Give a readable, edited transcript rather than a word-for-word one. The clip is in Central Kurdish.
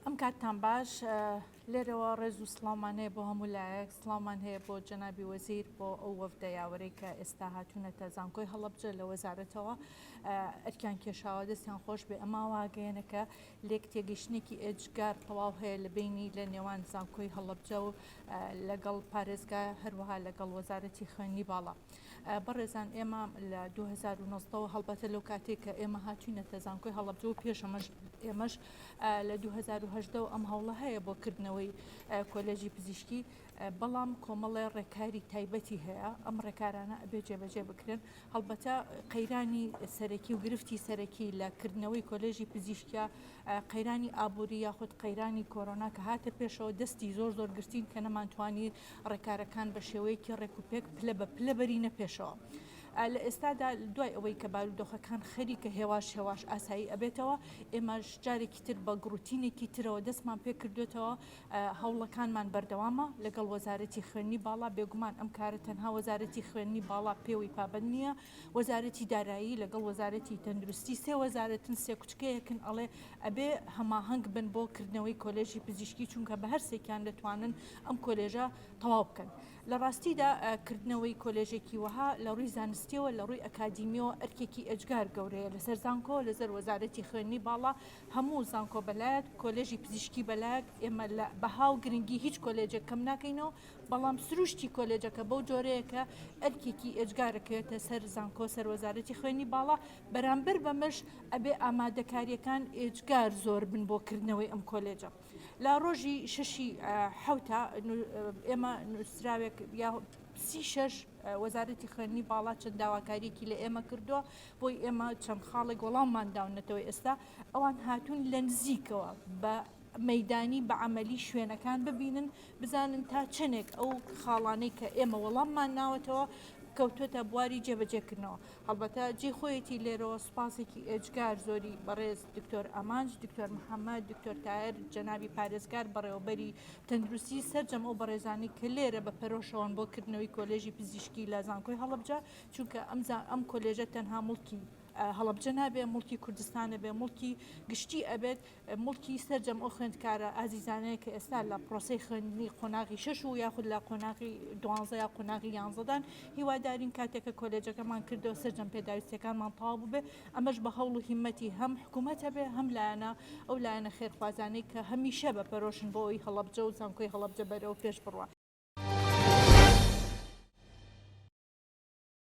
ئەم کاتتان باش لێرەوە ڕێز و سڵاومان هەیە بۆ هەموو لایەک سڵاومان هەیە بۆ جەنابی وەزیر بۆ ئەو وەفدە یاوەرەی کە ئێستا هاتوونەتە زانکۆی هەڵەبجە لە وەزارەتەوە ئەرکیان کێشاوە دەستیان خۆش بێ ئەما واگەیەنەکە لێک تێگەیشتنێکی ئێجگار تەواو هەیە لە بینی لە نێوان زانکۆی هەڵەبجە و لەگەڵ پارێزگا هەروەها لەگەڵ وەزارەتی خوێندنی باڵا بەڕێزان ئێمە لە 2019 هەڵبەتە لەو کاتێک کە ئێمە هاتوینەتە زانکۆی هەڵەبجە و پێشەمەش ئێمەش لە 2010 ئەم هەوڵە هەیە بۆ کردنەوەی کۆلێژی پزیشکی بەڵام کۆمەڵێ ڕێکاری تایبەتی هەیە ئەم ڕێکارانە ئەبێ جێبەجێ بکرێن هەڵبەتە قەیرانی سەرەکی و گرفتی سەرەکی لە کردنەوەی کۆلێژی پزیشکە قەیرانی ئابووری یاخود قەیرانی کۆرۆنا کە هاتە پێشەوە دەستی زۆر گرتین کە نەمانتوانی ڕێکارەکان بە شێوەیەکی ڕێکوپێک پلە بە پلە بەرینە پێشەوە. لە ئێستادا دوای ئەوەی کە بارودۆخەکان خەریکە هێواش ئاسایی ئەبێتەوە ئێمەش جارێکی تر بە گروتینێکی ترەوە دەستمان پێ کردوێتەوە هەوڵەکانمان بەردەوامە لەگەڵ وەزارەتی خوێندنی باڵا بێگومان ئەم کارە تەنها وەزارەتی خوێندنی باڵا پێوەی پابەند نییە وەزارەتی دارایی لەگەڵ وەزارەتی تەندروستی سێ وەزارەتن سێ کوچکەیەکن ئەڵێ ئەبێ هەماهەنگ بن بۆ کردنەوەی کۆلێژی پزیشکی چونکە بە هەرسێکیان دەتوانن ئەم کۆلێژە تەواو بکەن لە ڕاستیدا کردنەوەی کۆلێژێکی وەها لە ڕووی زانستیەوە لە ڕووی ئەکادیمیەوە ئەرکێکی ئەجگار گەورەیە لەسەر زانکۆ لەسەر وەزارەتی خوێندنی باڵا هەموو زانکۆ بەلایەت کۆلێژی پزیشکی بەلایەک ئێمە لە بەها و گرنگی هیچ کۆلێجێک کەم ناکەینەوە بەڵام سروشتی کۆلێجەکە بەو جۆرەیەکە ئەرکێکی ئەجگارەکەوێتە سەر زانکۆ سەر وەزارەتی خوێندنی باڵا بەرامبەر بەمەش ئەبێ ئامادەکاریەکان ئێجگار زۆر بن بۆ کردنەوەی ئەم کۆلێجە لە ڕۆژی شەشی حەوتە ئێمە نووسراوێک یا 36 وەزارەتی خوێندنی باڵا چەند داواکاریەکی لە ئێمە کردووە بۆی ئێمە چەند خاڵێک وەڵاممان داونەتەوەی ئێستا ئەوان هاتوون لە نزیکەوە بە مەیدانی بە عەمەلی شوێنەکان ببینن بزانن تا چنێک ئەو خاڵانەی کە ئێمە وەڵاممان ناوەتەوە کەوتۆتە بواری جێبەجێکردنەوە هەڵبەتە جێخۆیەتی لێرەوە سپاسێکی ئێجگار زۆری بەڕێز دکتۆر ئامانج دکتۆر محەممەد دکتۆر تایر جەنابی پارێزگار بەڕێوەبەری تەندروستی سەرجەم ئەو بەڕێزانی کە لێرە بە پەرۆشەوەن بۆ کردنەوەی کۆلێژی پزیشکی لە زانکۆی هەڵەبجە چونکە ئەم کۆلێژە تەنها مڵکی هەڵەبجە نابێ مڵکی کوردستانە بێ مڵکی گشتی ئەبێت مڵکی سەرجەم ئەو خوێندکارە ئازیزانەیە کە ئێستا لە پرۆسەی خوێندنی قۆناغی 6 و یاخود لە قۆناغی 12 یا قۆناغی 11دان هیوادارین کاتێکە کۆلێجەکەمان کردەوە سەرجەم پێداویستەکانمان تەواو ببێ ئەمەش بە هەوڵ و هیممەتی هەم حکوومەتە بێ هەم لایەنە ئەو لایەنە خێرخوازانەی کە هەمیشە بە پەرۆشن بۆ ئەوی هەڵەبجە و زانکۆی هەڵەبجە بەرەوە پێش بڕوە